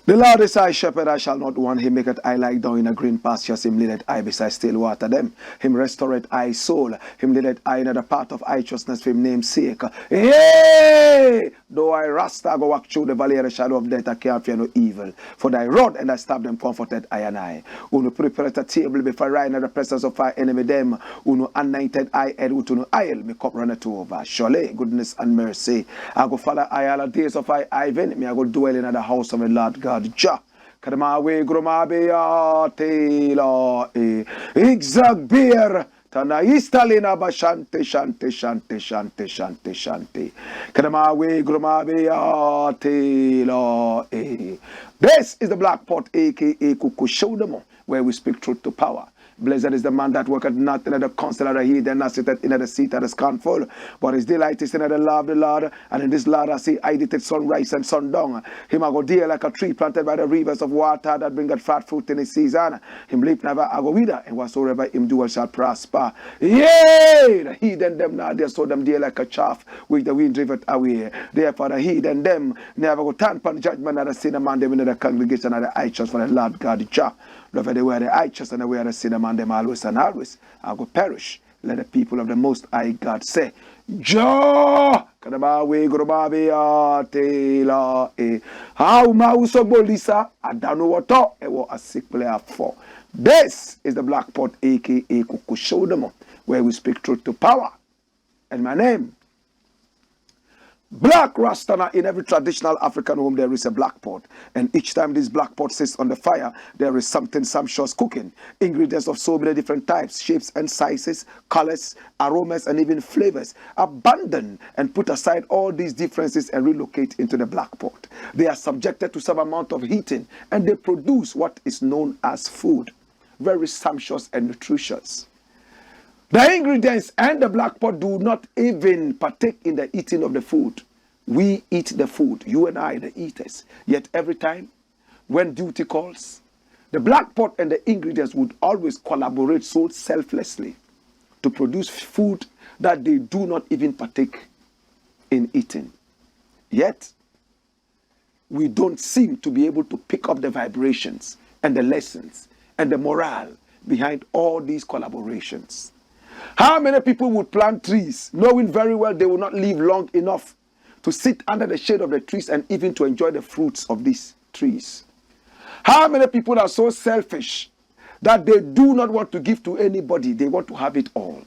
The Lord is thy shepherd, I shall not want. Him maketh I lie down in a green pastures. Him leadeth I beside still water them. Him restoreth I soul. Him leadeth I in the path of righteousness for him name's sake. Yea! Though I RASTA go walk through the valley of the shadow of death, I can't fear no evil. For thy rod and thy staff them comforted I and I. Uno prepareth a table before I in the presence of our enemy them. Uno anointed I head with uno oil, me cup runneth over. Surely goodness and mercy I go follow I all the days of I Ivan. Me I go dwell in the house of the Lord God. Ja, Kadamawe Gromabe Tela Exag Beer Tanaistalina Bashante Shante Shante Shante Shante Shante Kadamawe Gromabe Tela. This is the Black Pot, aka Kukushodamo, where we speak truth to power. Blessed is the man that worketh not in the counsel of the heathen, nor sitteth in the seat of the scornful, but his delight is in the law of the Lord, and in this Lord I see I did it sunrise and sundown. Him I go dear like a tree planted by the rivers of water that bringeth fat fruit in his season. Him leap never I go wither, and whatsoever him do shall prosper. Yea! The heathen them now they saw them dear like a chaff, which the wind driveth away. Therefore the heathen them never go turn upon judgment of the sinner man them in the congregation of the righteous for the Lord God Jah. Love they were the righteous and they were the sinner man them always and always. I go perish. Let the people of the Most High God say, Jah! Kadabawe grobabe tela how mauso bolisa I don't know what it was a sick player for. This is the Black Pot, aka Kukushodamo, where we speak truth to power. And my name, Black Rasta. In every traditional African home there is a black pot, and each time this black pot sits on the fire there is something sumptuous cooking. Ingredients of so many different types, shapes and sizes, colors, aromas and even flavors. Abandon and put aside all these differences and relocate into the black pot. They are subjected to some amount of heating and they produce what is known as food. Very sumptuous and nutritious. The ingredients and the black pot do not even partake in the eating of the food. We eat the food, you and I, the eaters. Yet every time when duty calls, the black pot and the ingredients would always collaborate so selflessly to produce food that they do not even partake in eating. Yet, we don't seem to be able to pick up the vibrations and the lessons and the morale behind all these collaborations. How many people would plant trees knowing very well they will not live long enough to sit under the shade of the trees and even to enjoy the fruits of these trees? How many people are so selfish that they do not want to give to anybody? They want to have it all.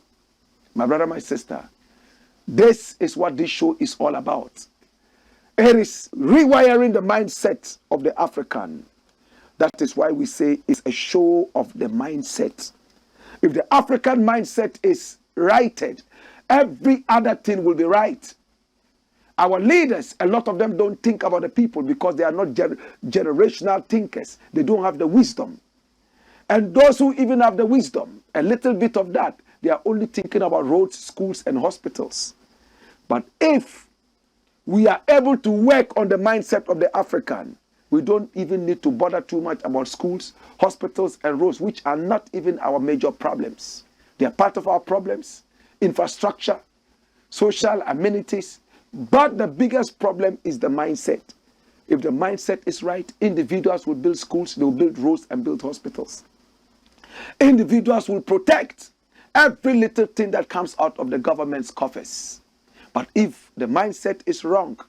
My brother, my sister, this is what this show is all about. It is rewiring the mindset of the African. That is why we say it's a show of the mindset. If the African mindset is righted, every other thing will be right. Our leaders, a lot of them don't think about the people because they are not generational thinkers. They don't have the wisdom. And those who even have the wisdom, a little bit of that, they are only thinking about roads, schools, and hospitals. But if we are able to work on the mindset of the African, we don't even need to bother too much about schools, hospitals, and roads, which are not even our major problems. They are part of our problems, infrastructure, social amenities. But the biggest problem is the mindset. If the mindset is right, individuals will build schools, they will build roads and build hospitals. Individuals will protect every little thing that comes out of the government's coffers. But if the mindset is wrong,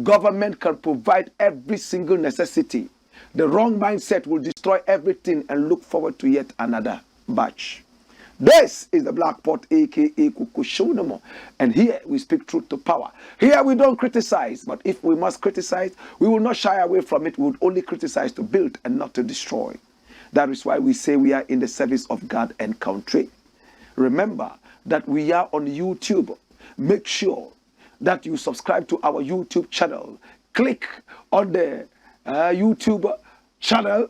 government can provide every single necessity. The wrong mindset will destroy everything and look forward to yet another batch. This is the Black Pot, aka Kukushunamo. And here we speak truth to power. Here we don't criticize, but if we must criticize, we will not shy away from it. We will only criticize to build and not to destroy. That is why we say we are in the service of God and country. Remember that we are on YouTube. Make sure that you subscribe to our YouTube channel. Click on the YouTube channel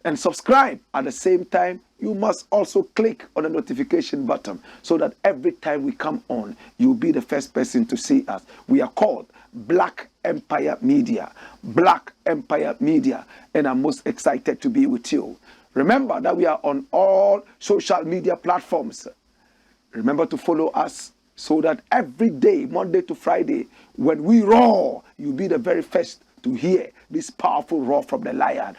and subscribe. At the same time, you must also click on the notification button so that every time we come on, you'll be the first person to see us. We are called Black Empire Media. Black Empire Media. And I'm most excited to be with you. Remember that we are on all social media platforms. Remember to follow us so that every day, Monday to Friday, when we roar, you'll be the very first to hear this powerful roar from the lion.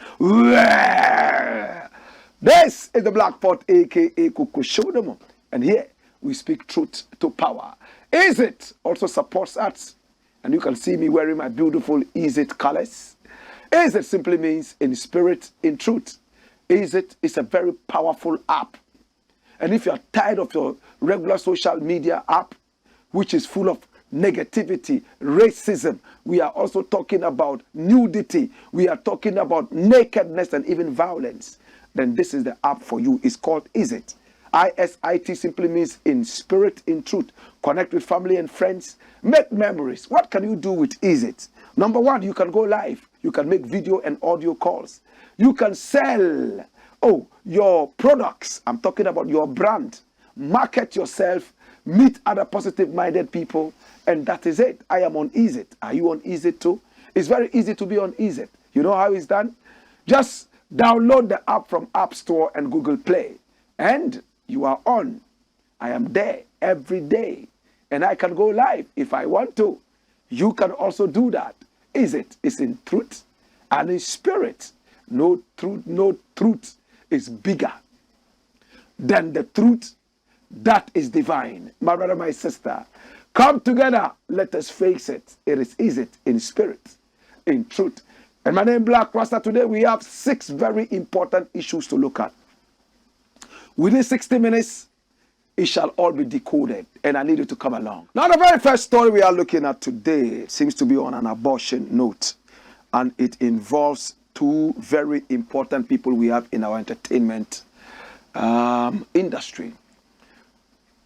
This is the Black Pot, aka Kukushodomo. And here we speak truth to power. Is it also supports us? And you can see me wearing my beautiful Is It colors. Is It simply means in spirit, in truth. Is It is a very powerful app. And if you are tired of your regular social media app, which is full of negativity, racism, we are also talking about nudity, we are talking about nakedness and even violence, then this is the app for you. It's called Is It. ISIT simply means in spirit, in truth. Connect with family and friends. Make memories. What can you do with Is It? Number one, you can go live. You can make video and audio calls. You can sell your products. I'm talking about your brand. Market yourself. Meet other positive-minded people. And that is it. I am on Is It. Are you on Is It too? It's very easy to be on Is It. You know how it's done? Just download the app from App Store and Google Play. And you are on. I am there every day. And I can go live if I want to. You can also do that. Is It is in truth and in spirit. No truth is bigger than the truth that is divine. My brother, my sister, come together. Let us face it. Is It in spirit, in truth. And my name is Blakk RASTA. Today we have 6 very important issues to look at. Within 60 minutes, it shall all be decoded. And I need you to come along. Now, the very first story we are looking at today seems to be on an abortion note. And it involves 2 very important people we have in our entertainment industry.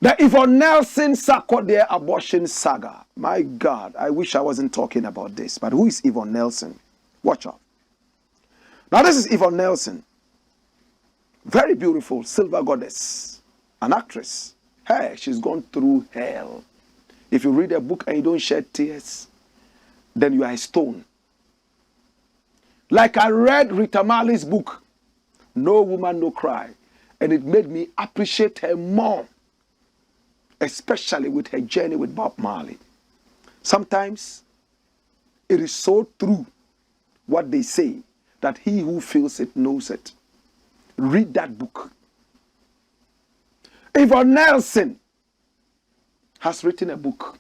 The Yvonne Sarkodie abortion saga. My God, I wish I wasn't talking about this. But who is Yvonne Nelson? Watch out. Now, this is Yvonne Nelson. Very beautiful silver goddess. An actress. Hey, she's gone through hell. If you read a book and you don't shed tears, then you are a stone. Like I read Rita Marley's book, No Woman, No Cry. And it made me appreciate her more. Especially with her journey with Bob Marley. Sometimes it is so true what they say that he who feels it knows it. Read that book. Yvonne Nelson has written a book.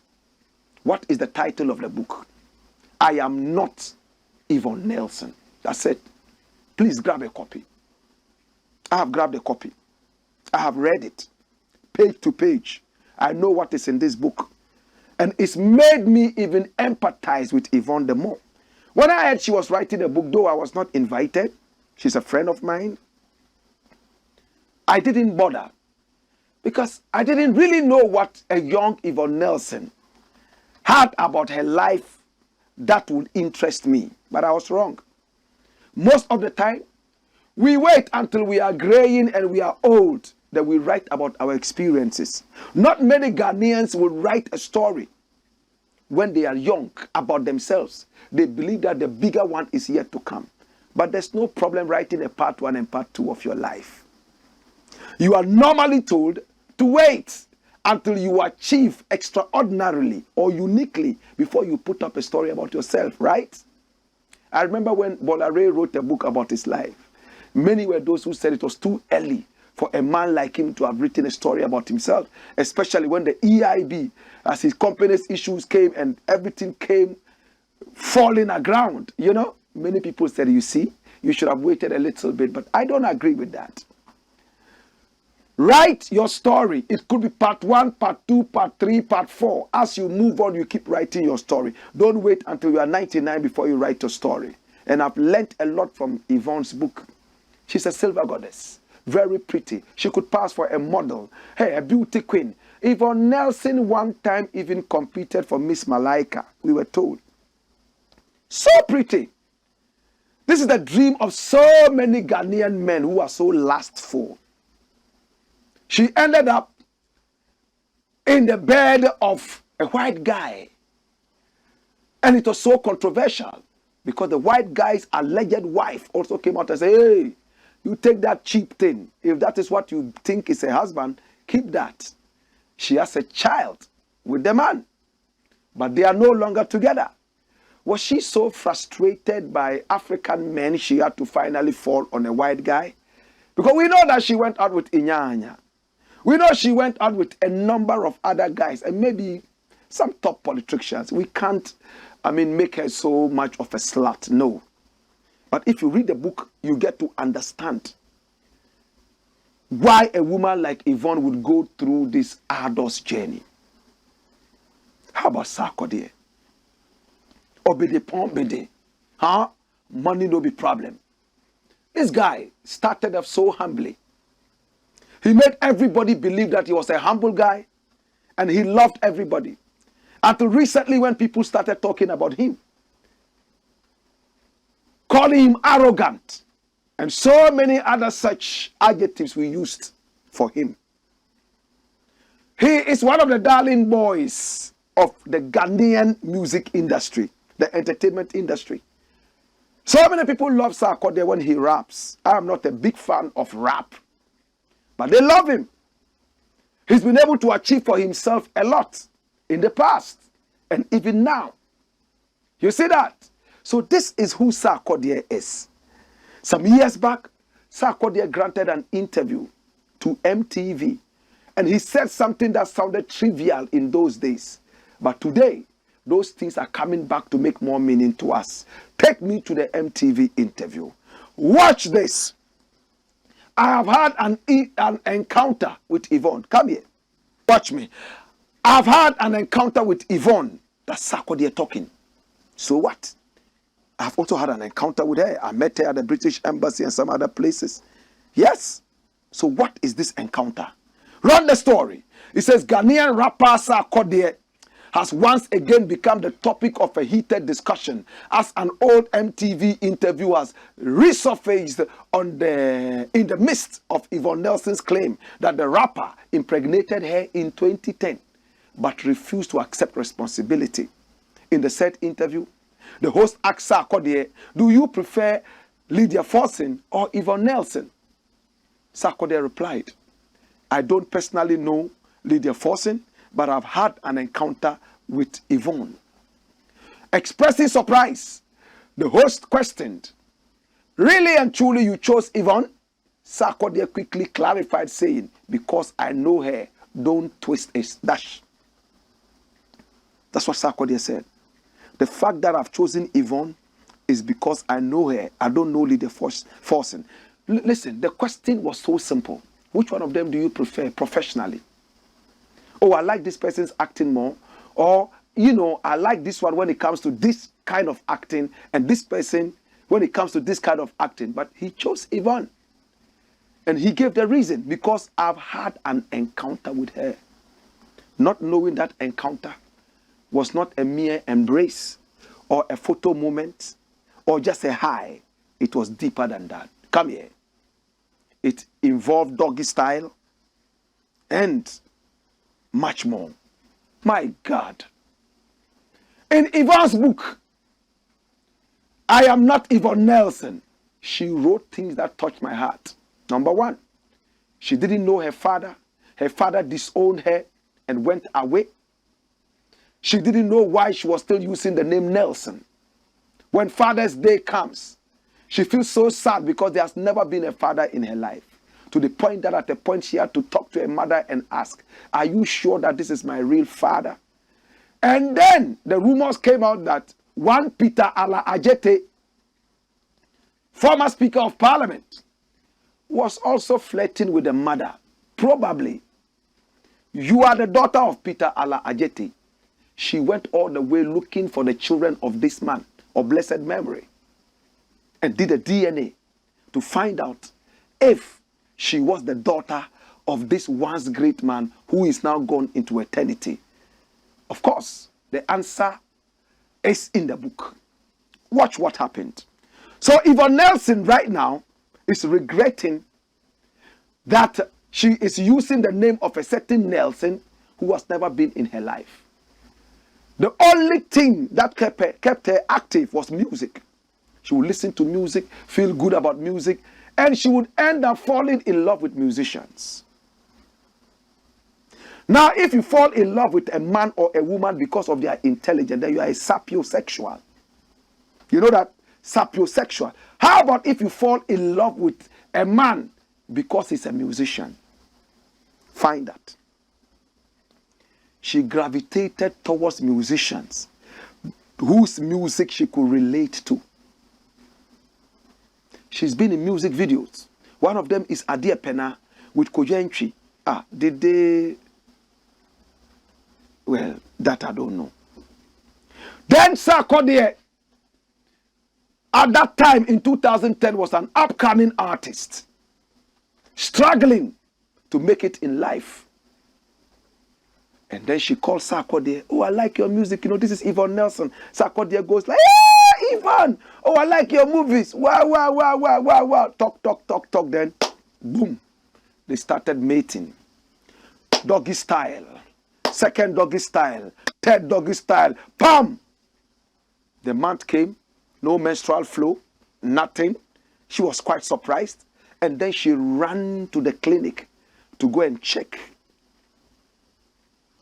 What is the title of the book? I Am Not Yvonne Nelson. That's it. Please grab a copy. I have grabbed a copy. I have read it. Page to page. I know what is in this book. And it's made me even empathize with Yvonne the more. When I heard she was writing a book, though I was not invited, she's a friend of mine, I didn't bother. Because I didn't really know what a young Yvonne Nelson had about her life that would interest me. But I was wrong. Most of the time, we wait until we are graying and we are old that we write about our experiences. Not many Ghanaians will write a story when they are young about themselves. They believe that the bigger one is yet to come. But there's no problem writing a part 1 and part 2 of your life. You are normally told to wait until you achieve extraordinarily or uniquely before you put up a story about yourself, right? I remember when Bolare wrote a book about his life. Many were those who said it was too early for a man like him to have written a story about himself, especially when the EIB, as his company's issues came and everything came falling aground. You know, many people said, you see, you should have waited a little bit, but I don't agree with that. Write your story. It could be part 1, part 2, part 3, part 4. As you move on, you keep writing your story. Don't wait until you are 99 before you write your story. And I've learned a lot from Yvonne's book. She's a silver goddess. Very pretty. She could pass for a model. Hey, a beauty queen. Yvonne Nelson one time even competed for Miss Malaika, we were told. So pretty. This is the dream of so many Ghanaian men who are so lustful. She ended up in the bed of a white guy. And it was so controversial because the white guy's alleged wife also came out and said, hey, you take that cheap thing. If that is what you think is a husband, keep that. She has a child with the man, but they are no longer together. Was she so frustrated by African men she had to finally fall on a white guy? Because we know that she went out with Inyanya. We know she went out with a number of other guys and maybe some top politicians. We can't, make her so much of a slut. No. But if you read the book, you get to understand why a woman like Yvonne would go through this arduous journey. How about Sarkodie? Obede Pombede. Huh? Money no be problem. This guy started off so humbly. He made everybody believe that he was a humble guy and he loved everybody. Until recently when people started talking about him, calling him arrogant, and so many other such adjectives we used for him. He is one of the darling boys of the Ghanaian music industry, the entertainment industry. So many people love Sarkodie when he raps. I am not a big fan of rap, but they love him. He's been able to achieve for himself a lot in the past and even now. You see that? So this is who Sarkodie is. Some years back, Sarkodie granted an interview to MTV, and he said something that sounded trivial in those days. But today, those things are coming back to make more meaning to us. Take me to the MTV interview. Watch this. I have had an encounter with Yvonne. Come here. Watch me. I've had an encounter with Yvonne. That's Sarkodie talking. So what? I've also had an encounter with her. I met her at the British Embassy and some other places. Yes. So what is this encounter? Run the story. It says Ghanaian rapper Sarkodie has once again become the topic of a heated discussion as an old MTV interview has resurfaced in the midst of Yvonne Nelson's claim that the rapper impregnated her in 2010 but refused to accept responsibility. In the said interview, the host asked Sarkodie, do you prefer Lydia Forson or Yvonne Nelson? Sarkodie replied, I don't personally know Lydia Forson, but I've had an encounter with Yvonne. Expressing surprise, the host questioned, really and truly you chose Yvonne? Sarkodie quickly clarified, saying, because I know her, don't twist a dash. That's what Sarkodie said. The fact that I've chosen Yvonne is because I know her. I don't know Lydia Forson. Listen, the question was so simple. Which one of them do you prefer professionally? Oh, I like this person's acting more. Or, I like this one when it comes to this kind of acting, and this person when it comes to this kind of acting. But he chose Yvonne. And he gave the reason, because I've had an encounter with her. Not knowing that encounter was not a mere embrace or a photo moment or just a high. It was deeper than that. Come here. It involved doggy style and much more. My God. In Yvonne's book, I Am Not Yvonne Nelson, she wrote things that touched my heart. Number one, she didn't know her father. Her father disowned her and went away. She didn't know why she was still using the name Nelson. When Father's Day comes, she feels so sad because there has never been a father in her life. To the point that at a point she had to talk to her mother and ask, are you sure that this is my real father? And then the rumors came out that one Peter Ala Ajete, former Speaker of Parliament, was also flirting with the mother probably you are the daughter of Peter Ala Ajeti. She went all the way looking for the children of this man of blessed memory and did a DNA to find out if she was the daughter of this once great man who is now gone into eternity. Of course, the answer is in the book. Watch what happened. So Yvonne Nelson right now is regretting that she is using the name of a certain Nelson who has never been in her life. The only thing that kept her active was music. She would listen to music, feel good about music, and she would end up falling in love with musicians. Now, if you fall in love with a man or a woman because of their intelligence, then you are a sapiosexual. You know that? Sapiosexual. How about if you fall in love with a man because he's a musician? Find that. She gravitated towards musicians whose music she could relate to. She's been in music videos. One of them is Adia Pena with Kojentri. Did they? Well, that I don't know. Then Sarkodie, at that time in 2010, was an upcoming artist, struggling to make it in life. And then she called Sarkodie. Oh, I like your music. You know, this is Yvonne Nelson. Sarkodie goes like, hey, Yvonne. Oh, I like your movies. Wow, wow, wow, wow, wow, wow. Talk, talk, talk, talk. Then, boom. They started mating. Doggy style. Second doggy style. Third doggy style. Pam! The month came. No menstrual flow. Nothing. She was quite surprised. And then she ran to the clinic to go and check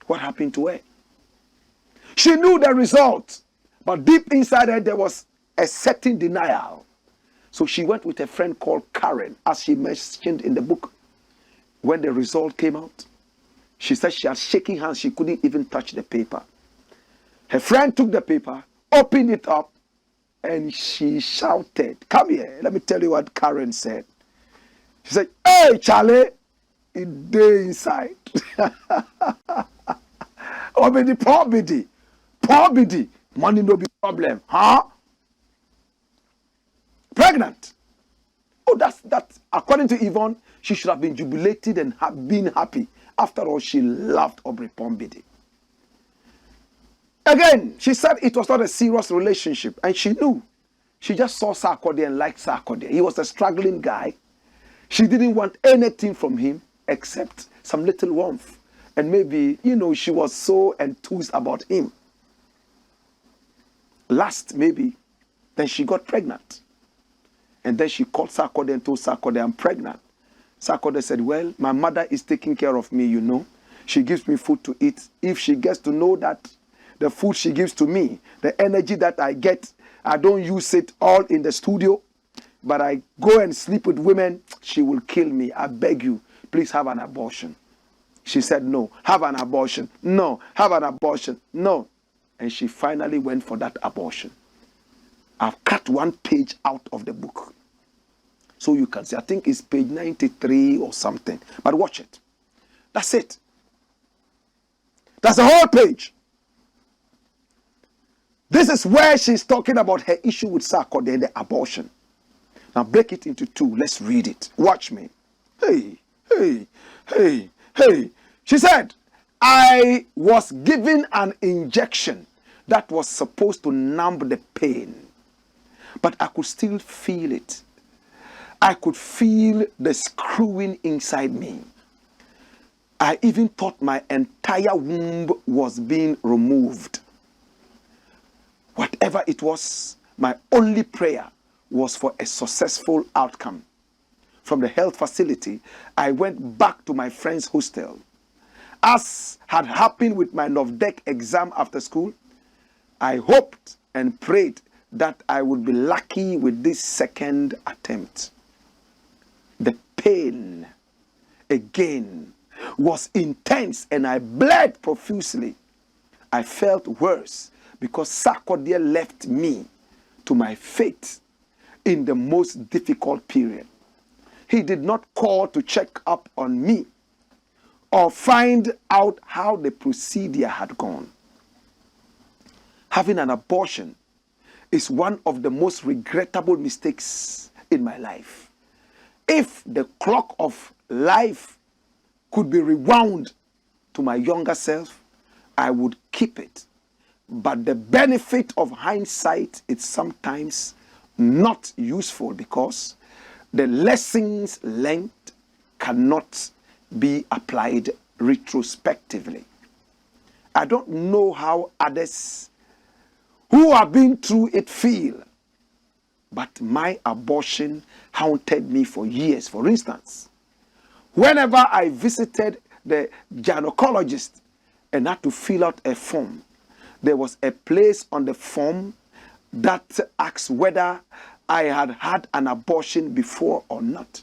what happened to her. She knew the result, but deep inside her there was a certain denial. So she went with a friend called Karen, as she mentioned in the book. When the result came out, she said she had shaking hands, she couldn't even touch the paper. Her friend took the paper, opened it up, and she shouted, come here, let me tell you what Karen said. She said, hey, Charlie, it's there inside. Oh, but the poverty, money no be problem, huh? Pregnant. Oh, that's according to Yvonne, she should have been jubilated and have been happy. After all, she loved Aubrey Pombidi. Again, she said it was not a serious relationship, and she knew. She just saw Sarkodie and liked Sarkodie. He was a struggling guy. She didn't want anything from him except some little warmth. And maybe, you know, she was so enthused about him. Last, maybe, then she got pregnant. And then she called Sarkodie and told Sarkodie, I'm pregnant. Sarkodie said, well, my mother is taking care of me, you know. She gives me food to eat. If she gets to know that the food she gives to me, the energy that I get, I don't use it all in the studio, but I go and sleep with women, she will kill me. I beg you, please have an abortion. She said, no, have an abortion. No, have an abortion. No. And she finally went for that abortion. I've cut one page out of the book. So you can see, I think it's page 93 or something. But watch it. That's it. That's the whole page. This is where she's talking about her issue with Sarkodie and the abortion. Now break it into two. Let's read it. Watch me. Hey. She said, I was given an injection that was supposed to numb the pain, but I could still feel it. I could feel the screwing inside me. I even thought my entire womb was being removed. Whatever it was, my only prayer was for a successful outcome. From the health facility, I went back to my friend's hostel. As had happened with my NOVDEC exam after school, I hoped and prayed that I would be lucky with this second attempt. The pain, again, was intense and I bled profusely. I felt worse because Sarkodie left me to my fate in the most difficult period. He did not call to check up on me or find out how the procedure had gone. Having an abortion is one of the most regrettable mistakes in my life. If the clock of life could be rewound to my younger self, I would keep it. But the benefit of hindsight is sometimes not useful because the lessons learned cannot be applied retrospectively. I don't know how others who have been through it feel, but my abortion haunted me for years. For instance, whenever I visited the gynecologist and had to fill out a form, there was a place on the form that asked whether I had had an abortion before or not.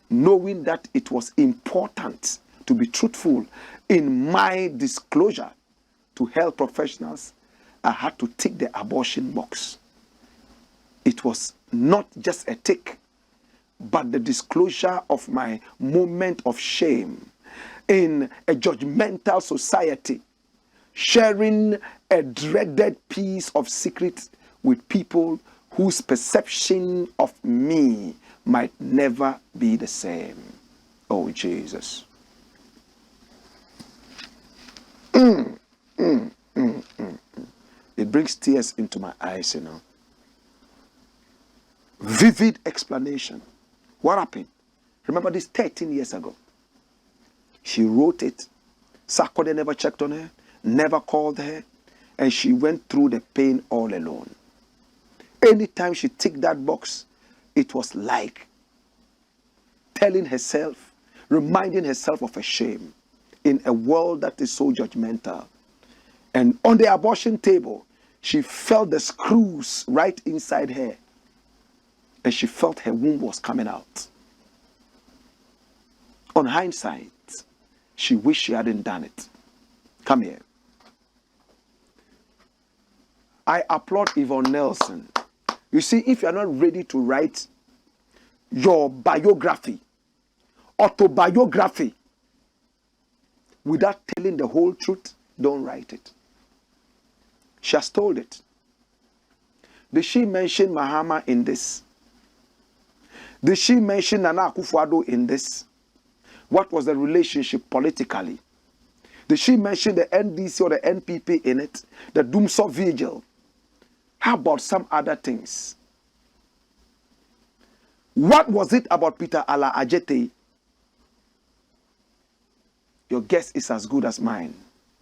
Knowing that it was important to be truthful in my disclosure to health professionals, I had to tick the abortion box. It was not just a tick, but the disclosure of my moment of shame in a judgmental society, sharing a dreaded piece of secret with people whose perception of me might never be the same. Oh, Jesus. It brings tears into my eyes, you know. Vivid explanation. What happened? Remember this 13 years ago. She wrote it. Sarkodie never checked on her, never called her, and she went through the pain all alone. Anytime she ticked that box, it was like telling herself, reminding herself of a shame in a world that is so judgmental. And on the abortion table, she felt the screws right inside her. And she felt her womb was coming out. On hindsight, she wished she hadn't done it. Come here. I applaud Yvonne Nelson. You see, if you are not ready to write your biography, autobiography, without telling the whole truth, don't write it. She has told it. Did she mention Mahama in this? Did she mention Nana Akufo-Addo in this? What was the relationship politically? Did she mention the NDC or the NPP in it? The Doomsor Vigil? How about some other things? What was it about Peter Ala Ajete? Your guess is as good as mine.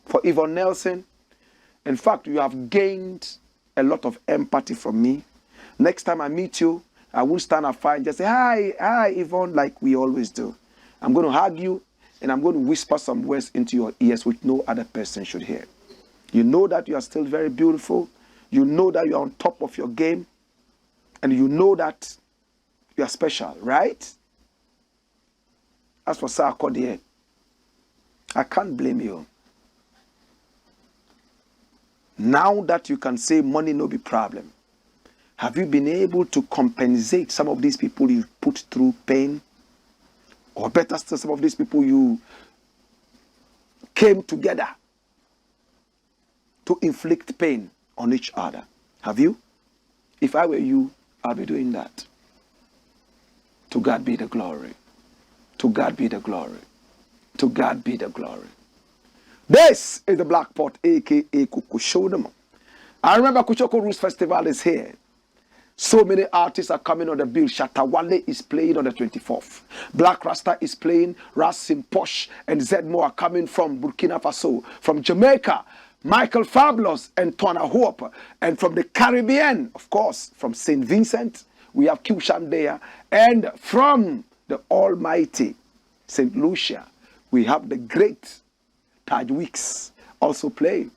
For Yvonne Nelson, in fact, you have gained a lot of empathy from me. Next time I meet you, I won't stand afar and just say, hi, Yvonne, like we always do. I'm going to hug you and I'm going to whisper some words into your ears which no other person should hear. You know that you are still very beautiful. You know that you are on top of your game. And you know that you are special, right? As for Sarkodie, I can't blame you. Now that you can say money no be problem, have you been able to compensate some of these people you put through pain? Or better still, some of these people you came together to inflict pain on each other? Have you? If I were you, I'll be doing that. To God be the glory. To God be the glory. To God be the glory. This is the Blakk Pot, aka Kuku Show them. I remember Kuchoko Roots Festival is here. So many artists are coming on the bill. Shatta Wale is playing on the 24th. Black Rasta is playing. Rasim Posh and Zedmo are coming from Burkina Faso. From Jamaica, Michael Fabulous and Twana Hope. And from the Caribbean, of course, from St. Vincent, we have Q Shandaya. And from the almighty St. Lucia, we have the great Taj Weeks also playing.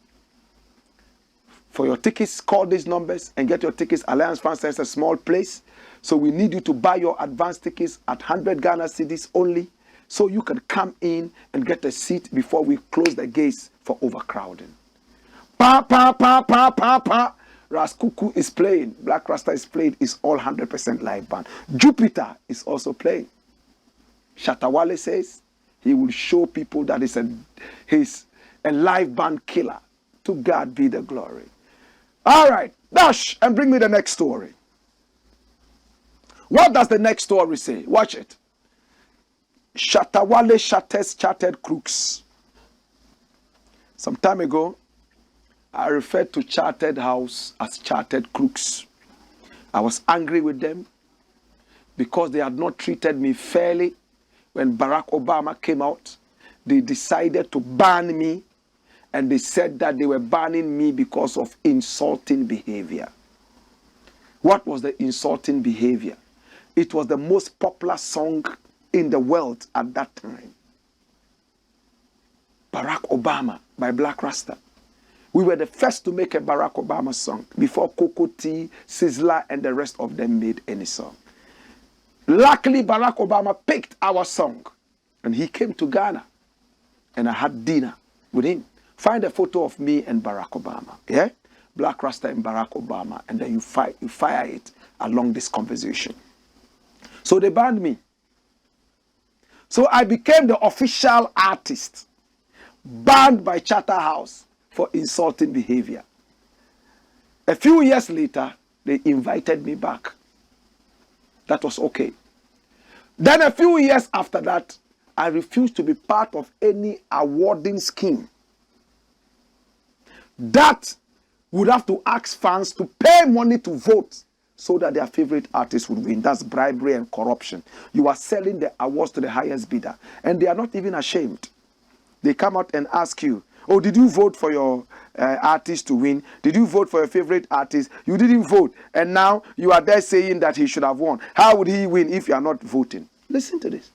For your tickets, call these numbers and get your tickets. Alliance France is a small place. So we need you to buy your advance tickets at 100 Ghana cedis only. So you can come in and get a seat before we close the gates for overcrowding. Pa, pa, pa, pa, pa, pa. Raskuku is playing. Black Rasta is playing. It's all 100% live band. Jupiter is also playing. Shatta Wale says he will show people that he's a live band killer. To God be the glory. All right, dash and bring me the next story. What does the next story say? Watch it. Shatta Wale Shatters chartered Crooks. Some time ago, I referred to chartered house as chartered Crooks. I was angry with them because they had not treated me fairly. When Barack Obama came out, they decided to ban me, and they said that they were banning me because of insulting behavior. What was the insulting behavior? It was the most popular song in the world at that time. Barack Obama by Blakk RASTA. We were the first to make a Barack Obama song before Coco T, Sizzler, and the rest of them made any song. Luckily, Barack Obama picked our song, and he came to Ghana, and I had dinner with him. Find a photo of me and Barack Obama, yeah? Blakk RASTA and Barack Obama, and then you fire it along this conversation. So they banned me. So I became the official artist, banned by Charter House for insulting behavior. A few years later, they invited me back. That was okay. Then a few years after that, I refused to be part of any awarding scheme that would have to ask fans to pay money to vote so that their favorite artist would win. That's bribery and corruption. You are selling the awards to the highest bidder, and they are not even ashamed. They come out and ask you, oh, did you vote for your artist to win? Did you vote for your favorite artist? You didn't vote, and now you are there saying that he should have won. How would he win if you are not voting? Listen to this.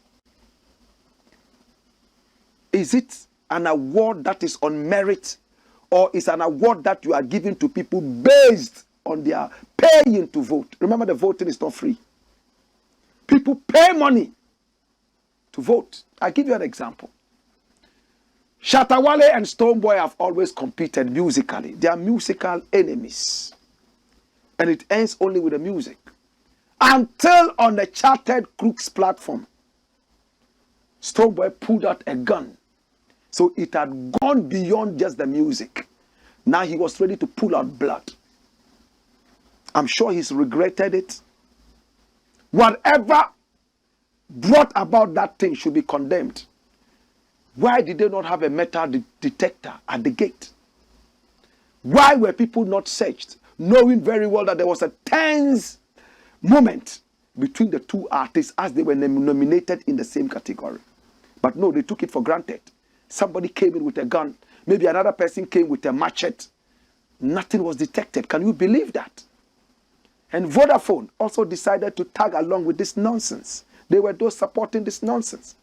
Is it an award that is on merit, or is an award that you are giving to people based on their paying to vote? Remember, the voting is not free. People pay money to vote. I'll give you an example. Shatta Wale and Stonebwoy have always competed musically. They are musical enemies. And it ends only with the music. Until on the chartered Crooks platform, Stonebwoy pulled out a gun. So it had gone beyond just the music. Now he was ready to pull out blood. I'm sure he's regretted it. Whatever brought about that thing should be condemned. Why did they not have a metal detector at the gate? Why were people not searched, knowing very well that there was a tense moment between the two artists as they were nominated in the same category? But no, they took it for granted. Somebody came in with a gun. Maybe another person came with a machete. Nothing was detected. Can you believe that? And Vodafone also decided to tag along with this nonsense. They were those supporting this nonsense.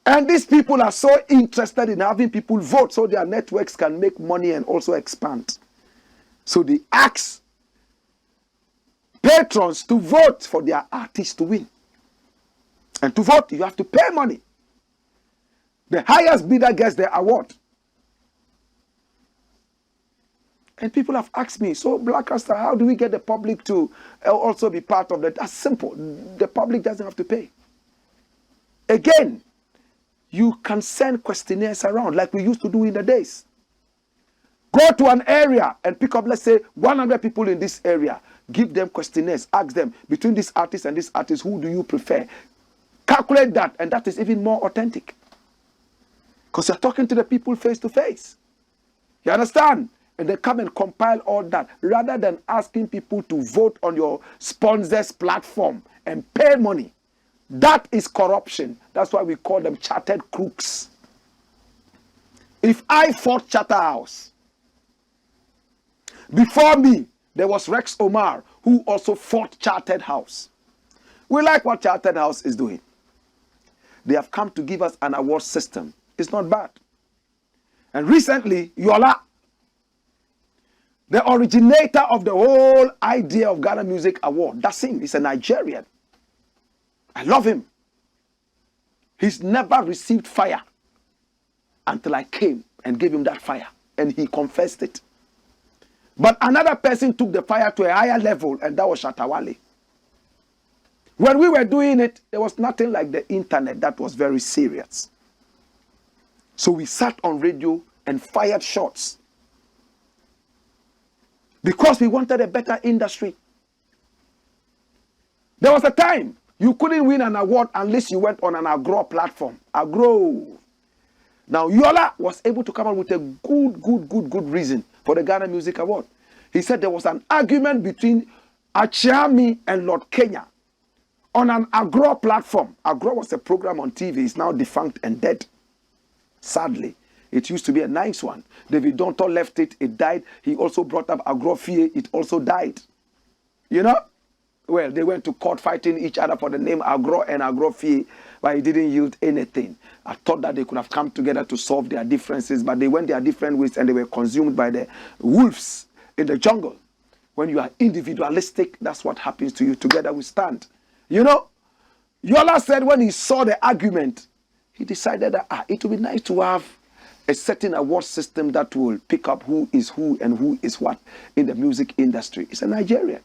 And these people are so interested in having people vote so their networks can make money and also expand. So they ask patrons to vote for their artists to win. And to vote, you have to pay money. The highest bidder gets the award. And people have asked me, so Blakk RASTA, how do we get the public to also be part of that? That's simple. The public doesn't have to pay. Again, you can send questionnaires around like we used to do in the days. Go to an area and pick up, let's say, 100 people in this area. Give them questionnaires. Ask them, between this artist and this artist, who do you prefer? Calculate that, and that is even more authentic. Because you're talking to the people face to face. You understand? And they come and compile all that, rather than asking people to vote on your sponsor's platform and pay money. That is corruption. That's why we call them chartered crooks. If I fought Charter House, before me, there was Rex Omar, who also fought Chartered House. We like what Chartered House is doing. They have come to give us an award system. It's not bad. And recently, Yola, the originator of the whole idea of Ghana Music Award, that's him. He's a Nigerian. I love him. He's never received fire until I came and gave him that fire. And he confessed it. But another person took the fire to a higher level, and that was Shatta Wale. When we were doing it, there was nothing like the internet that was very serious. So we sat on radio and fired shots. Because we wanted a better industry. There was a time you couldn't win an award unless you went on an agro platform. Agro. Now, Yola was able to come up with a good reason for the Ghana Music Award. He said there was an argument between Achiami and Lord Kenya on an agro platform. Agro was a program on TV. It's now defunct and dead. Sadly, it used to be a nice one. David Donto left it. It died. He also brought up Agro Fie. It also died. You know? Well, they went to court fighting each other for the name Agro and Agro Fie, but it didn't yield anything. I thought that they could have come together to solve their differences, but they went their different ways and they were consumed by the wolves in the jungle. When you are individualistic, that's what happens to you. Together we stand. You know, Yola said when he saw the argument, he decided that it would be nice to have a certain award system that will pick up who is who and who is what in the music industry. He's a Nigerian.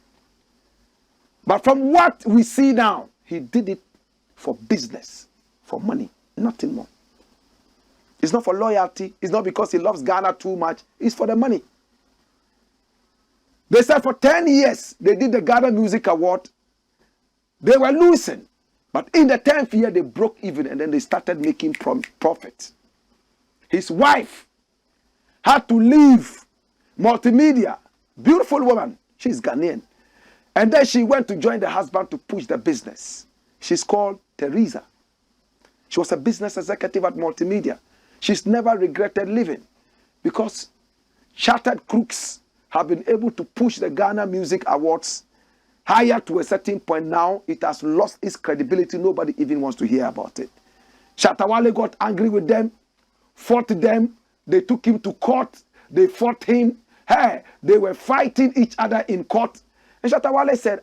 But from what we see now, he did it for business, for money, nothing more. It's not for loyalty. It's not because he loves Ghana too much. It's for the money. They said for 10 years, they did the Ghana Music Award. They were losing. But in the 10th year, they broke even and then they started making profit. His wife had to leave multimedia. Beautiful woman. She's Ghanaian. And then she went to join the husband to push the business. She's called Teresa. She was a business executive at multimedia. She's never regretted leaving because Shattered Crooks have been able to push the Ghana Music Awards higher to a certain point. Now it has lost its credibility. Nobody even wants to hear about it. Shatta Wale got angry with them, fought them. They took him to court. They fought him. Hey, they were fighting each other in court. And Shatta Wale said,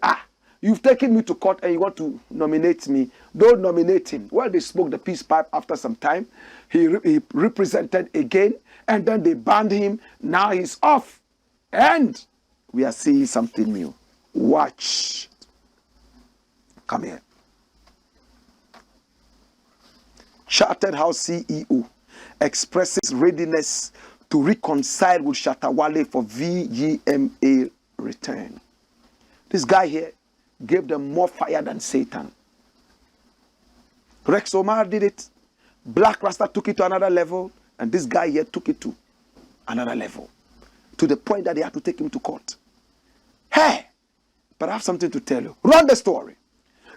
you've taken me to court and you want to nominate me. Don't nominate him. Well, they smoked the peace pipe after some time. He represented again and then they banned him. Now he's off. And we are seeing something new. Watch. Come here. Chartered House CEO expresses readiness to reconcile with Shatta Wale for VGMA return. This guy here gave them more fire than Satan. Rex Omar did it. Blakk RASTA took it to another level. And this guy here took it to another level. To the point that they had to take him to court. Hey! But I have something to tell you. Run the story.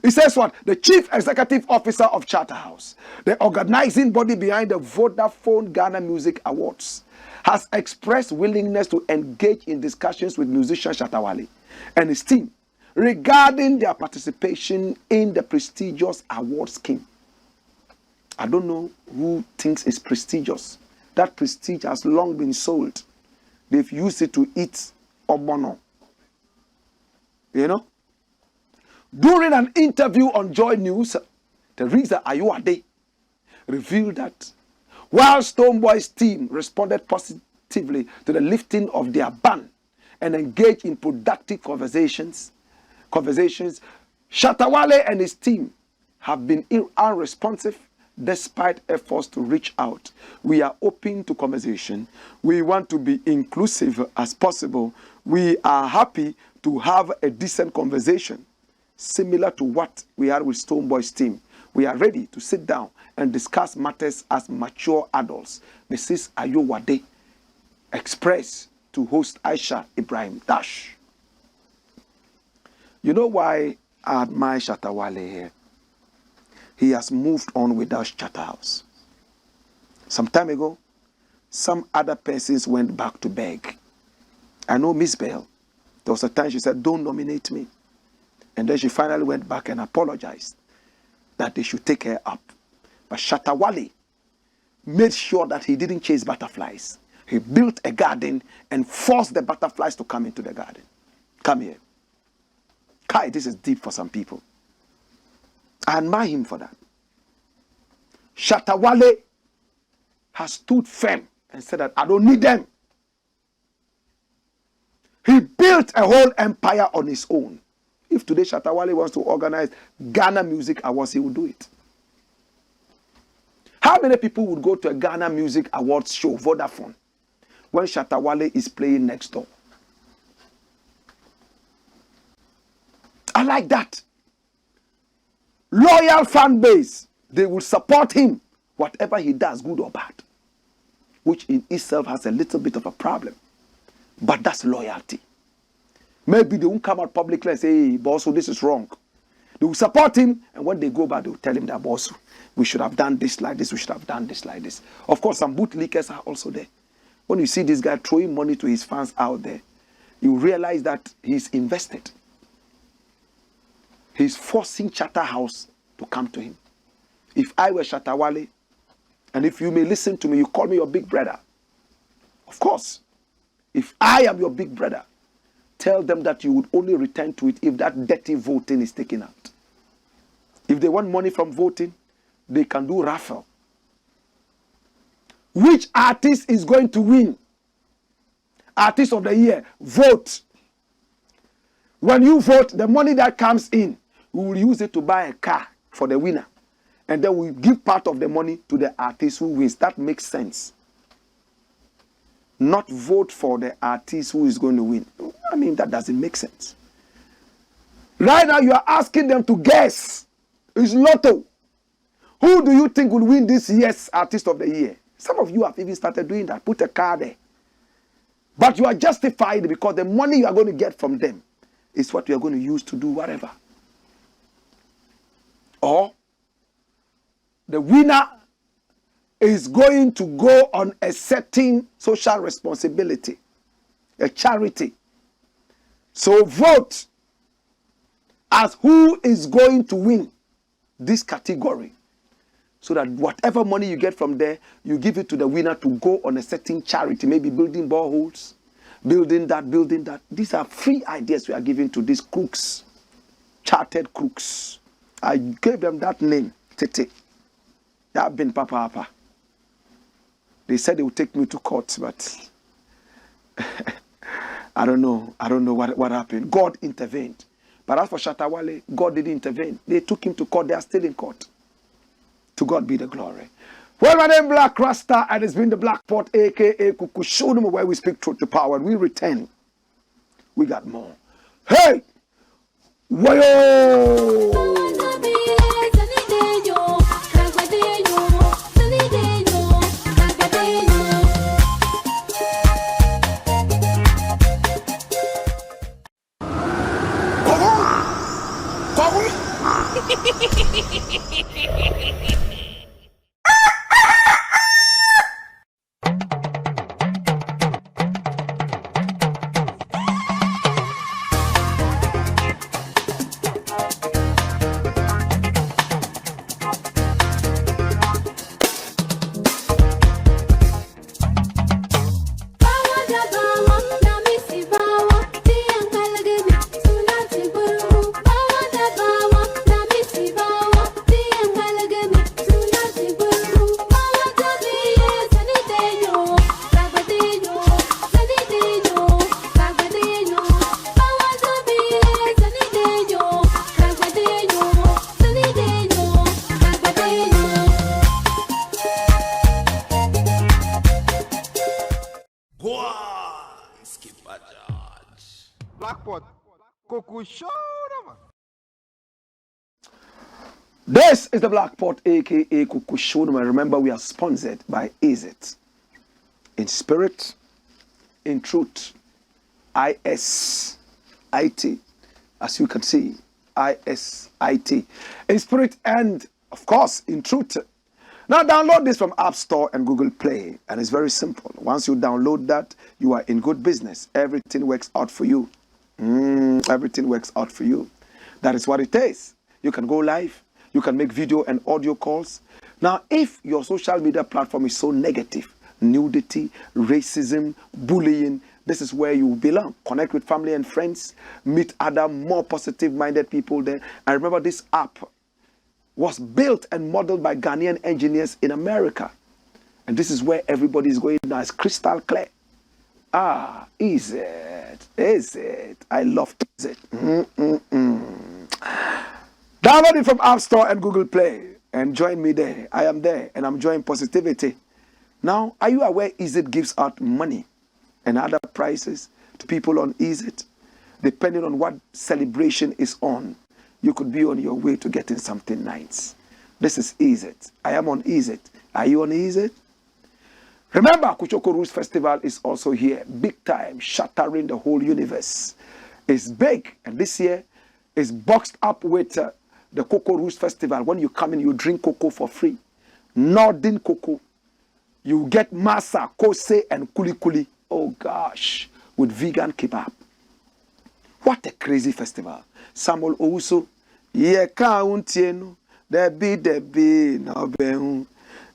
It says what? The Chief Executive Officer of Charterhouse, the organizing body behind the Vodafone Ghana Music Awards, has expressed willingness to engage in discussions with musician Shatta Wale and his team regarding their participation in the prestigious award scheme. I don't know who thinks it's prestigious. That prestige has long been sold. They've used it to eat obono. You know? During an interview on Joy News, Teresa Ayuade revealed that while Stonebwoy's team responded positively to the lifting of their ban and engaged in productive conversations, Shatta Wale and his team have been unresponsive despite efforts to reach out. We are open to conversation. We want to be inclusive as possible. We are happy to have a decent conversation, similar to what we had with Stonebwoy's team. We are ready to sit down and discuss matters as mature adults. Mrs. Ayuade expressed to host Aisha Ibrahim Dash. You know why I admire Shatta Wale here? He has moved on without Charterhouse. Some time ago, some other persons went back to beg. I know Miss Bell. There was a time she said, don't nominate me. And then she finally went back and apologized that they should take her up. But Shatta Wale made sure that he didn't chase butterflies. He built a garden and forced the butterflies to come into the garden. Come here. Kai, this is deep for some people. I admire him for that. Shatta Wale has stood firm and said that I don't need them. He built a whole empire on his own. If today Shatta Wale wants to organize Ghana Music Awards, he will do it. How many people would go to a Ghana Music Awards show, Vodafone, when Shatta Wale is playing next door? I like that. Loyal fan base. They will support him, whatever he does, good or bad, which in itself has a little bit of a problem. But that's loyalty. Maybe they won't come out publicly and say, hey, boss, this is wrong. They will support him, and when they go back, they will tell him that, boss, we should have done this like this, we should have done this like this. Of course, some bootlickers are also there. When you see this guy throwing money to his fans out there, you realize that he's invested. He's forcing Charterhouse to come to him. If I were Shatta Wale, and if you may listen to me, you call me your big brother. Of course, if I am your big brother, tell them that you would only return to it if that dirty voting is taken out. If they want money from voting, they can do raffle. Which artist is going to win? Artist of the year, vote. When you vote, the money that comes in, we will use it to buy a car for the winner. And then we give part of the money to the artist who wins. That makes sense. Not vote for the artist who is going to win. I mean, that doesn't make sense. Right now, you are asking them to guess. It's lotto. Who do you think will win this year's Artist of the Year? Some of you have even started doing that. Put a card there. But you are justified because the money you are going to get from them is what you are going to use to do whatever. Or the winner is going to go on a certain social responsibility, a charity. So vote as who is going to win this category, so that whatever money you get from there, you give it to the winner to go on a certain charity, maybe building boreholes, building that, building that. These are free ideas we are giving to these crooks, chartered crooks. I gave them that name, Tete. That been Papa. They said they would take me to court, but I don't know. I don't know what happened. God intervened. But as for Shatta Wale, God didn't intervene. They took him to court. They are still in court. To God be the glory. Well, my name is Blakk RASTA, and it's been the Blakk Pot, a.k.a. Kukushodum, where we speak truth to power. And we return. We got more. Hey! Wayo! This is the Blakk Pot, aka Kukushodum. Remember, we are sponsored by POISED. In spirit, in truth, ISIT. As you can see, ISIT. In spirit and, of course, in truth. Now download this from App Store and Google Play. And it's very simple. Once you download that, you are in good business. Everything works out for you. Everything works out for you. That is what it is. You can go live. You can make video and audio calls. Now, if your social media platform is so negative, nudity, racism, bullying, this is where you belong. Connect with family and friends. Meet other more positive-minded people there. And remember, this app was built and modeled by Ghanaian engineers in America. And this is where everybody is going now. It's crystal clear. Is it? I love it. Download it from App Store and Google Play and join me there. I am there and I'm enjoying positivity. Now, are you aware POISED gives out money and other prizes to people on POISED? Depending on what celebration is on, you could be on your way to getting something nice. This is POISED. I am on POISED. Are you on POISED? Remember, Kuchoko Roots Festival is also here. Big time, shattering the whole universe. It's big, and this year is boxed up with the Cocoa Roots Festival. When you come in, you drink cocoa for free. Northern cocoa. You get masa, kose, and kuli kuli. Oh gosh, with vegan kebab. What a crazy festival. Samuel Ouso. Ye kauntienu. Debi no behu.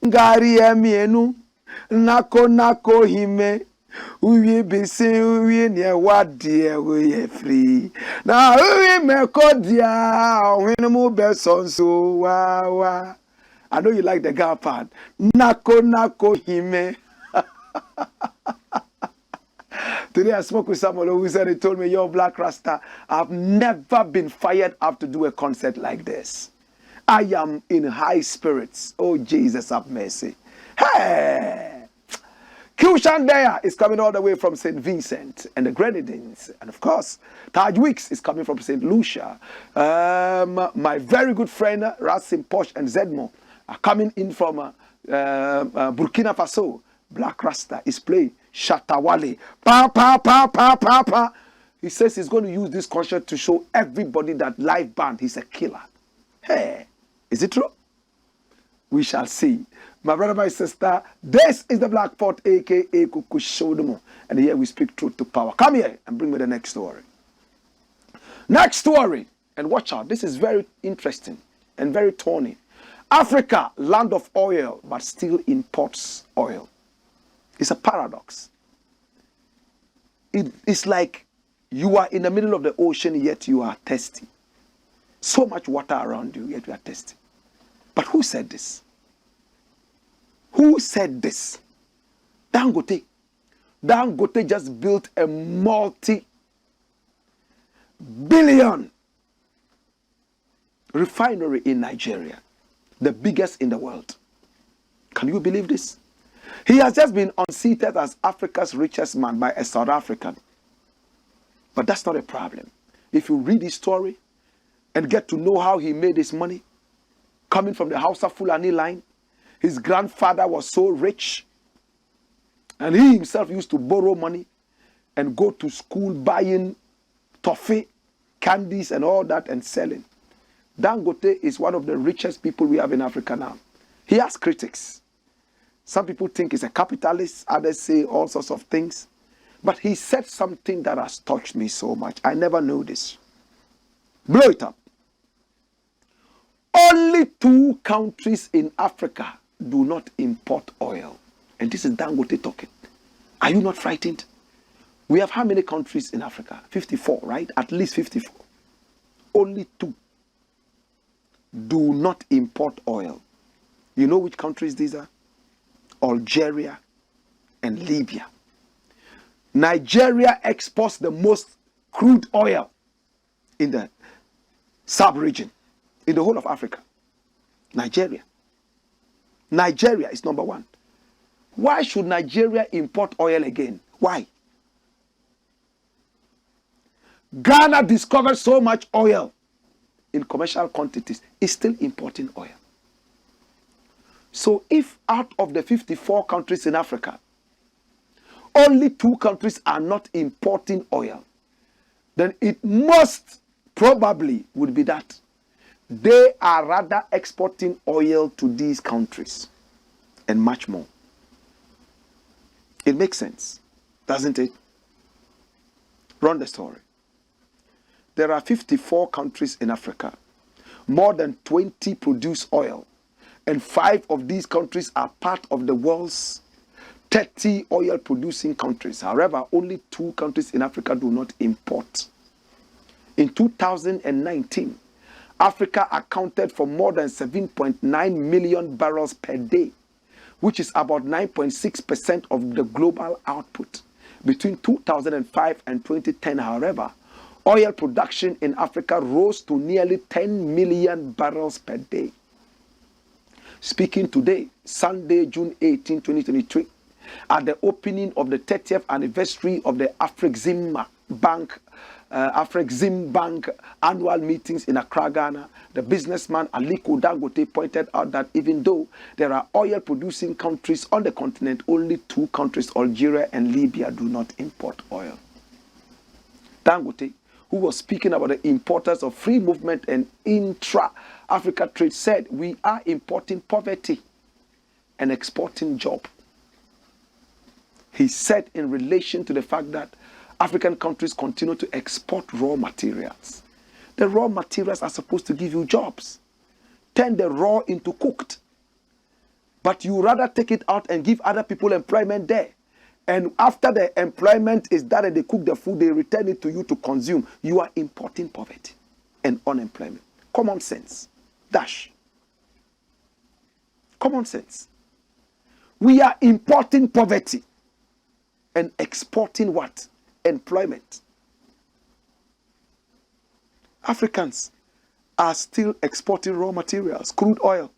Ngari emienu. Nako hime. Uye bisi uye nye wadie uye free. Na uye mekodia. When mu besonso wa. I know you like the girl part. Nako hime. Today I spoke with someone who said, he told me, yo, Blakk Rasta, I've never been fired up to do a concert like this. I am in high spirits. Oh, Jesus, have mercy. Hey! Q-Shandaya is coming all the way from St. Vincent and the Grenadines. And of course, Taj Weeks is coming from St. Lucia. My very good friend, Rasim Posh and Zedmo, are coming in from Burkina Faso. Blakk Rasta is playing Shatta Wale. Pa. He says he's going to use this concert to show everybody that live band, he's a killer. Hey, is it true? We shall see. My brother, my sister, this is the Black Port, aka Kuku Shodomo. And here we speak truth to power. Come here and bring me the next story. Next story. And watch out. This is very interesting and very thorny. Africa, land of oil, but still imports oil. It's a paradox. It's like you are in the middle of the ocean, yet you are thirsty. So much water around you, yet you are thirsty. But who said this? Who said this? Dangote. Dangote just built a multi-billion refinery in Nigeria. The biggest in the world. Can you believe this? He has just been unseated as Africa's richest man by a South African. But that's not a problem. If you read his story and get to know how he made his money, coming from the Hausa Fulani line, his grandfather was so rich, and he himself used to borrow money and go to school buying toffee, candies, and all that and selling. Dangote is one of the richest people we have in Africa now. He has critics. Some people think he's a capitalist. Others say all sorts of things. But he said something that has touched me so much. I never knew this. Blow it up. Only 2 countries in Africa do not import oil. And this is Dangote talking. Are you not frightened? We have how many countries in Africa? 54, right? At least 54. Only 2 do not import oil. You know which countries these are? Algeria and Libya. Nigeria exports the most crude oil in the sub-region, in the whole of Africa. Nigeria. Nigeria is number 1. Why should Nigeria import oil again? Why? Ghana discovered so much oil in commercial quantities. It's still importing oil. So if out of the 54 countries in Africa, only 2 countries are not importing oil, then it most probably would be that they are rather exporting oil to these countries and much more. It makes sense, doesn't it? Run the story. There are 54 countries in Africa. More than 20 produce oil. And 5 of these countries are part of the world's 30 oil producing countries. However, only 2 countries in Africa do not import. In 2019, Africa accounted for more than 7.9 million barrels per day, which is about 9.6% of the global output. Between 2005 and 2010, however, Oil production in Africa rose to nearly 10 million barrels per day. Speaking today, Sunday, June 18, 2023, at the opening of the 30th anniversary of the Afrexim Bank annual meetings in Accra, Ghana, the businessman Aliko Dangote pointed out that even though there are oil-producing countries on the continent, only 2 countries, Algeria and Libya, do not import oil. Dangote, who was speaking about the importance of free movement and intra-Africa trade, said, "We are importing poverty and exporting job." He said in relation to the fact that African countries continue to export raw materials. The raw materials are supposed to give you jobs. Turn the raw into cooked. But you rather take it out and give other people employment there. And after the employment is done and they cook the food, they return it to you to consume. You are importing poverty and unemployment. Common sense. Dash. Common sense. We are importing poverty and exporting what? Employment. Africans are still exporting raw materials, crude oil,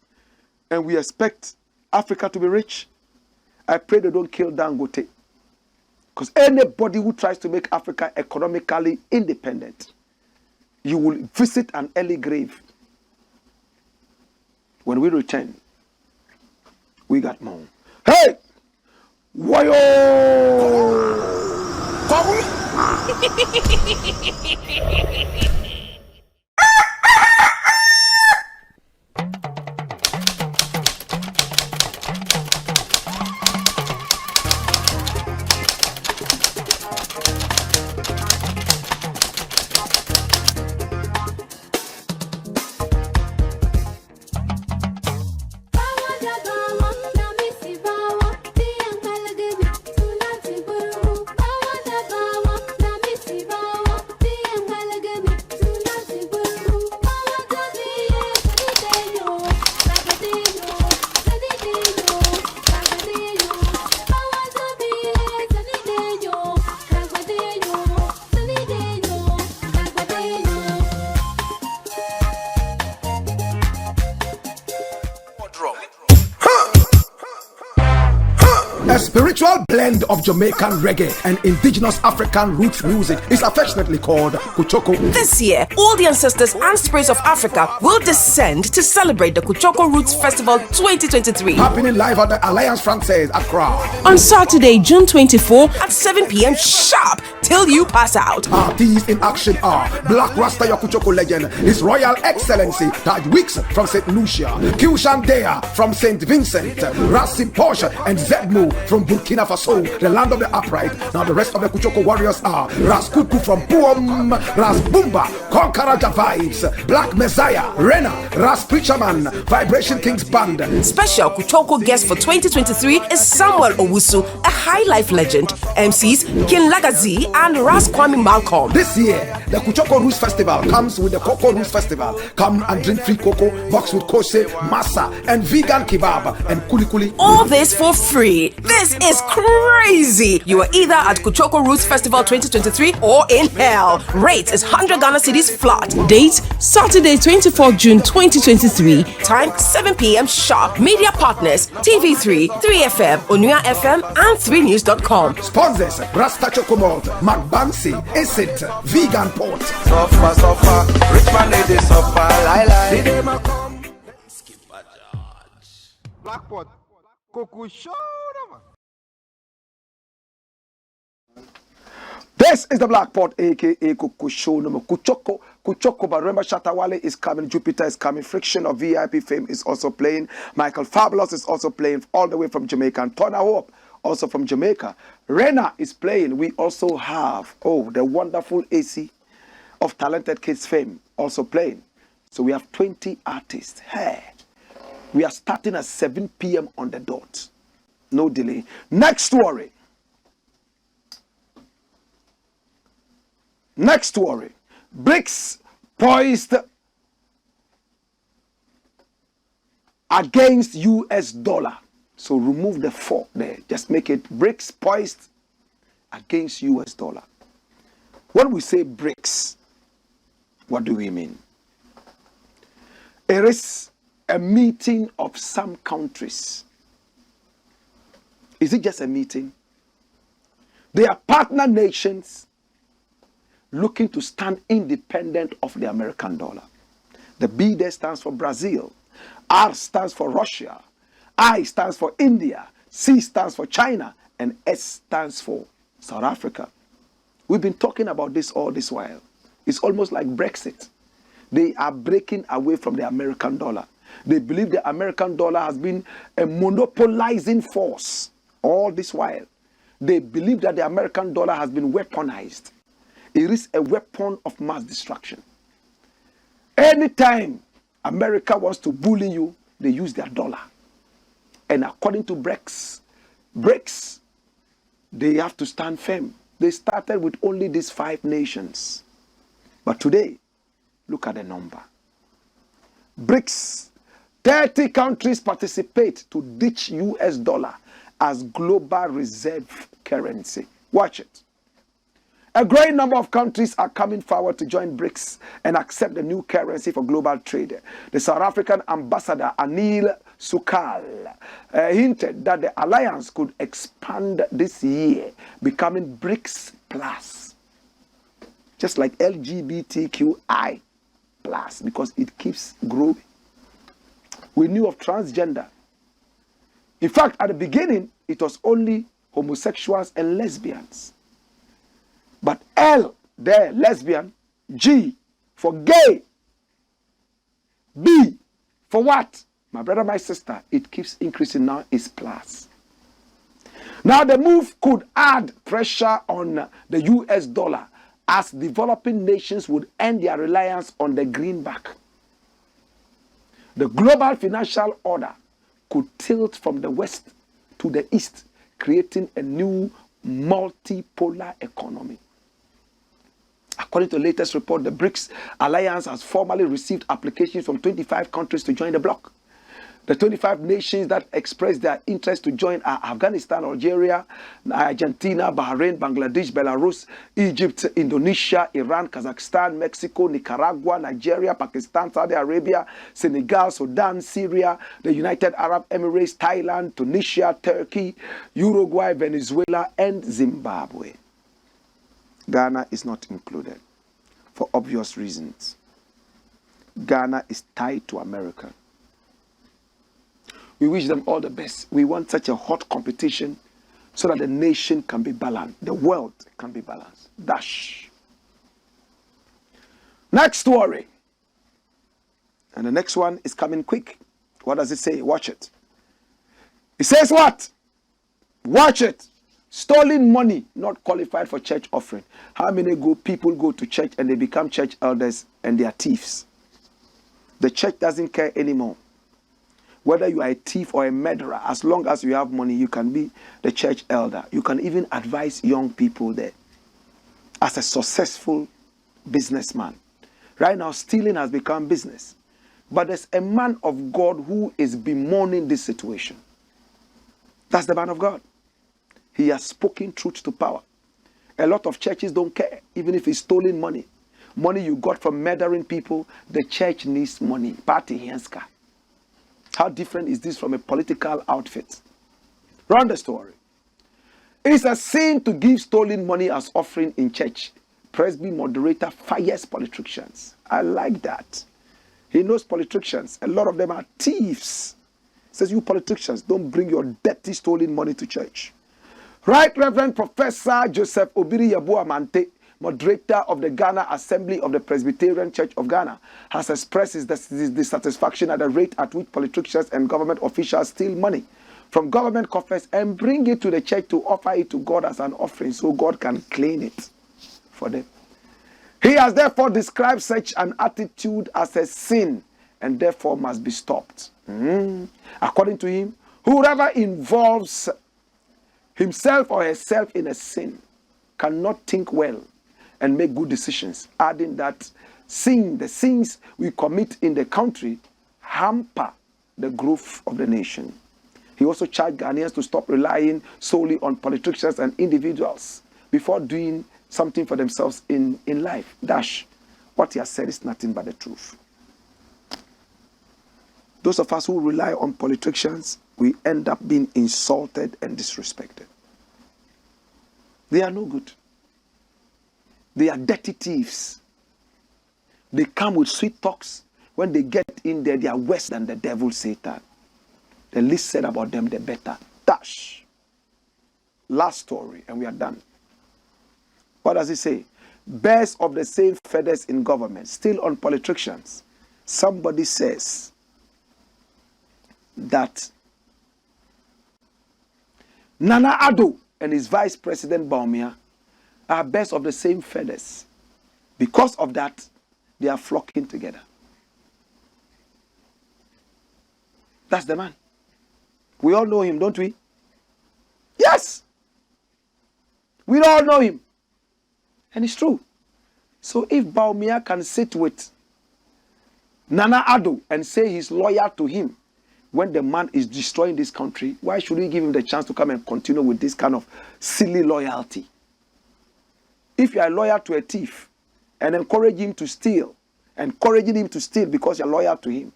and we expect Africa to be rich. I pray they don't kill Dangote, because anybody who tries to make Africa economically independent, you will visit an early grave. When we return, we got more. Hey! Wayo! A spiritual blend of Jamaican reggae and indigenous African roots music is affectionately called Kuchoko. This year, all the ancestors and spirits of Africa will descend to celebrate the Kuchoko Roots Festival 2023. Happening live at the Alliance Francaise, Accra. On Saturday, June 24 at 7 p.m. sharp till you pass out. Artists in action are Black Rasta Kuchoko legend, His Royal Excellency Taj Wicks from St. Lucia, Kyushan Dea from St. Vincent, Rassi Porsche and Zedmu from Burkina Faso, the land of the upright. Now the rest of the Kuchoko warriors are Ras Kuku from Puom, Ras Bumba, Konkaraja Vibes, Black Messiah, Rena, Ras Preacherman, Vibration Kings Band. Special Kuchoko guest for 2023 is Samuel Owusu, a high life legend. MCs King Lagazi and Ras Kwame Malcolm. This year, the Kuchoko Roots Festival comes with the Cocoa Roots Festival. Come and drink free cocoa, box with kose, masa, and vegan kebab and kuli kuli. All this for free. This is crazy. You are either at Kuchoko Roots Festival 2023 or in hell. Rate is 100 Ghana cedis flat. Date Saturday 24 June 2023. Time 7 p.m. sharp. Media partners TV3, 3FM, Onua FM, and 3news.com. Sponsors Rasta Chocomalt, McBanksy, Acid, Vegan Port. Suffer, rich man lady suffer, lie. Skip a judge. Blackpot, Coco Show. This is the Blackpot, aka Coco Show number Kuchoko, but remember Shatta Wale is coming, Jupiter is coming, Friction of VIP Fame is also playing, Michael Fabulous is also playing all the way from Jamaica, and Tona Hope also from Jamaica. Rena is playing. We also have, the wonderful AC of Talented Kids Fame also playing. So we have 20 artists. Hey, we are starting at 7 p.m. on the dot. No delay. Next story. BRICS poised against US dollar. So remove the 4 there. Just make it BRICS poised against US dollar. When we say BRICS, what do we mean? It is a meeting of some countries. Is it just a meeting? They are partner nations looking to stand independent of the American dollar. The B there stands for Brazil, R stands for Russia, I stands for India, C stands for China, and S stands for South Africa. We've been talking about this all this while. It's almost like Brexit. They are breaking away from the American dollar. They believe the American dollar has been a monopolizing force all this while. They believe that the American dollar has been weaponized. It is a weapon of mass destruction. Anytime America wants to bully you, they use their dollar. And according to BRICS, they have to stand firm. They started with only these 5 nations. But today, look at the number. BRICS, 30 countries participate to ditch US dollar as global reserve currency. Watch it. A growing number of countries are coming forward to join BRICS and accept the new currency for global trade. The South African ambassador Anil Sukal hinted that the alliance could expand this year, becoming BRICS Plus. Just like LGBTQI Plus, because it keeps growing. We knew of transgender. In fact, at the beginning, it was only homosexuals and lesbians. But L, there, lesbian. G, for gay. B, for what? My brother, my sister, it keeps increasing now, is plus. Now the move could add pressure on the US dollar as developing nations would end their reliance on the greenback. The global financial order could tilt from the west to the east, creating a new multipolar economy. According to the latest report, the BRICS alliance has formally received applications from 25 countries to join the bloc. The 25 nations that expressed their interest to join are Afghanistan, Algeria, Argentina, Bahrain, Bangladesh, Belarus, Egypt, Indonesia, Iran, Kazakhstan, Mexico, Nicaragua, Nigeria, Pakistan, Saudi Arabia, Senegal, Sudan, Syria, the United Arab Emirates, Thailand, Tunisia, Turkey, Uruguay, Venezuela, and Zimbabwe. Ghana is not included for obvious reasons. Ghana is tied to America. We wish them all the best. We want such a hot competition so that the nation can be balanced. The world can be balanced. Dash. Next story. And the next one is coming quick. What does it say? Watch it. It says what? Watch it. Stolen money not qualified for church offering. How many people go to church and they become church elders and they are thieves? The church doesn't care anymore. Whether you are a thief or a murderer, as long as you have money, you can be the church elder. You can even advise young people there. As a successful businessman. Right now, stealing has become business. But there's a man of God who is bemoaning this situation. That's the man of God. He has spoken truth to power. A lot of churches don't care, even if it's stolen money. Money you got from murdering people, the church needs money. Party Henska. How different is this from a political outfit? Run the story. It's a sin to give stolen money as offering in church. Presby moderator fires politicians. I like that. He knows politicians. A lot of them are thieves. He says, you politicians, don't bring your dirty stolen money to church. Right Reverend Professor Joseph Obiri Yabu-Amante, moderator of the Ghana Assembly of the Presbyterian Church of Ghana, has expressed his dissatisfaction at the rate at which politicians and government officials steal money from government coffers and bring it to the church to offer it to God as an offering so God can claim it for them. He has therefore described such an attitude as a sin and therefore must be stopped. According to him, whoever involves himself or herself in a sin cannot think well and make good decisions, adding that the sins we commit in the country hamper the growth of the nation. He also charged Ghanaians to stop relying solely on politicians and individuals before doing something for themselves in life. Dash. What he has said is nothing but the truth. Those of us who rely on politicians, we end up being insulted and disrespected. They are no good. They are dirty thieves. They come with sweet talks. When they get in there, they are worse than the devil, Satan. The least said about them, the better. Dash. Last story, and we are done. What does it say? Birds of the same feathers in government, still on politicians. Somebody says that Nana Addo and his vice president Bawumia are birds of the same feathers. Because of that, they are flocking together. That's the man. We all know him, don't we? Yes. We all know him. And it's true. So if Bawumia can sit with Nana Addo and say he's loyal to him when the man is destroying this country, why should we give him the chance to come and continue with this kind of silly loyalty? If you are loyal to a thief and encourage him to steal, encouraging him to steal because you're loyal to him,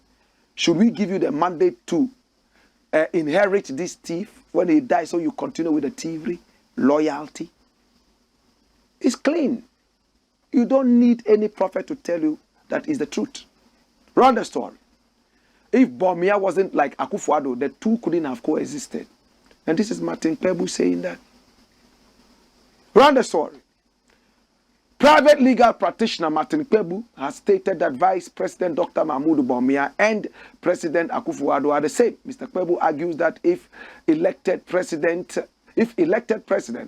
should we give you the mandate to inherit this thief when he dies so you continue with the thievery? Loyalty? It's clean. You don't need any prophet to tell you that is the truth. Run the story. If Bawumia wasn't like Akufo-Addo, the two couldn't have coexisted. And this is Martin Kpebu saying that. Run the story. Private legal practitioner Martin Kpebu has stated that Vice President Dr. Mahmoud Bawumia and President Akufo-Addo are the same. Mr. Kpebu argues that if elected President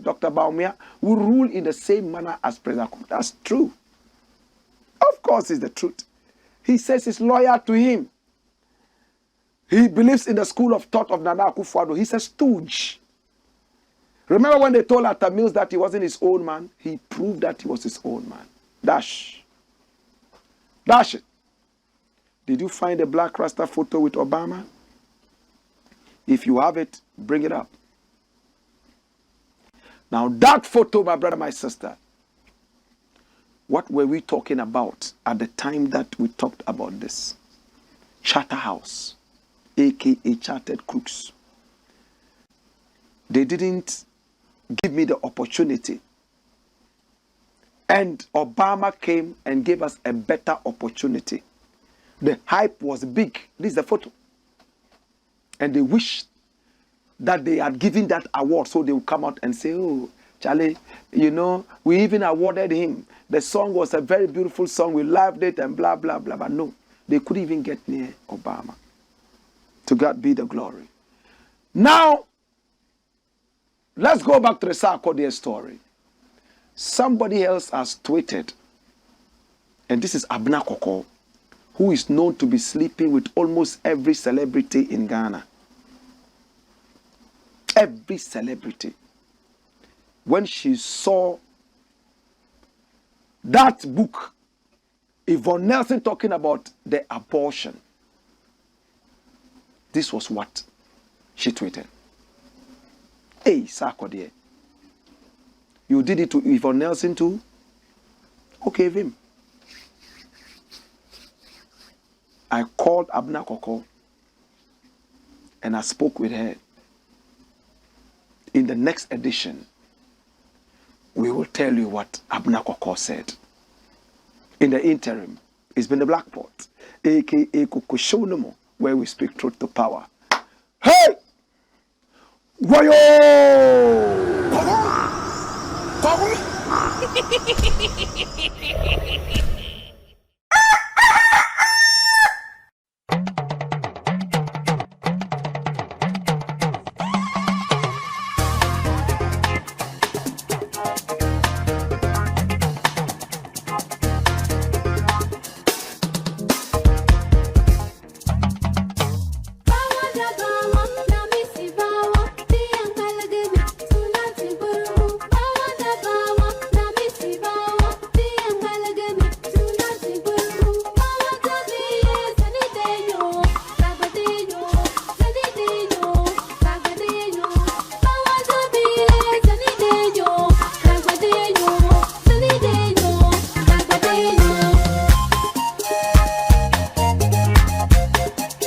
Dr. Bawumia will rule in the same manner as President Akufo. That's true. Of course, it's the truth. He says he's loyal to him. He believes in the school of thought of Nana Akufo-Addo. He's a stooge. Remember when they told Atta Mills that he wasn't his own man? He proved that he was his own man. Dash. Dash it. Did you find a black Rasta photo with Obama? If you have it, bring it up. Now that photo, my brother, my sister, what were we talking about at the time that we talked about this? Charter House, aka Chartered Crooks. They didn't give me the opportunity. And Obama came and gave us a better opportunity. The hype was big. This is the photo. And they wished that they had given that award so they would come out and say, oh, Charlie, you know, we even awarded him. The song was a very beautiful song. We loved it and blah, blah, blah. But no, they couldn't even get near Obama. To God be the glory. Now, let's go back to the Sarkodie story. Somebody else has tweeted, and this is Abna Koko, who is known to be sleeping with almost every celebrity in Ghana. Every celebrity. When she saw that book, Yvonne Nelson talking about the abortion, this was what she tweeted. Hey, Sarkodie, you did it to Yvonne Nelson too? Okay, Vim. I called Abna Koko and I spoke with her. In the next edition, we will tell you what Abna Koko said. In the interim, it's been the Blakk Pot, aka Kokoshonomo, where we speak truth to power. Hey! Wayo!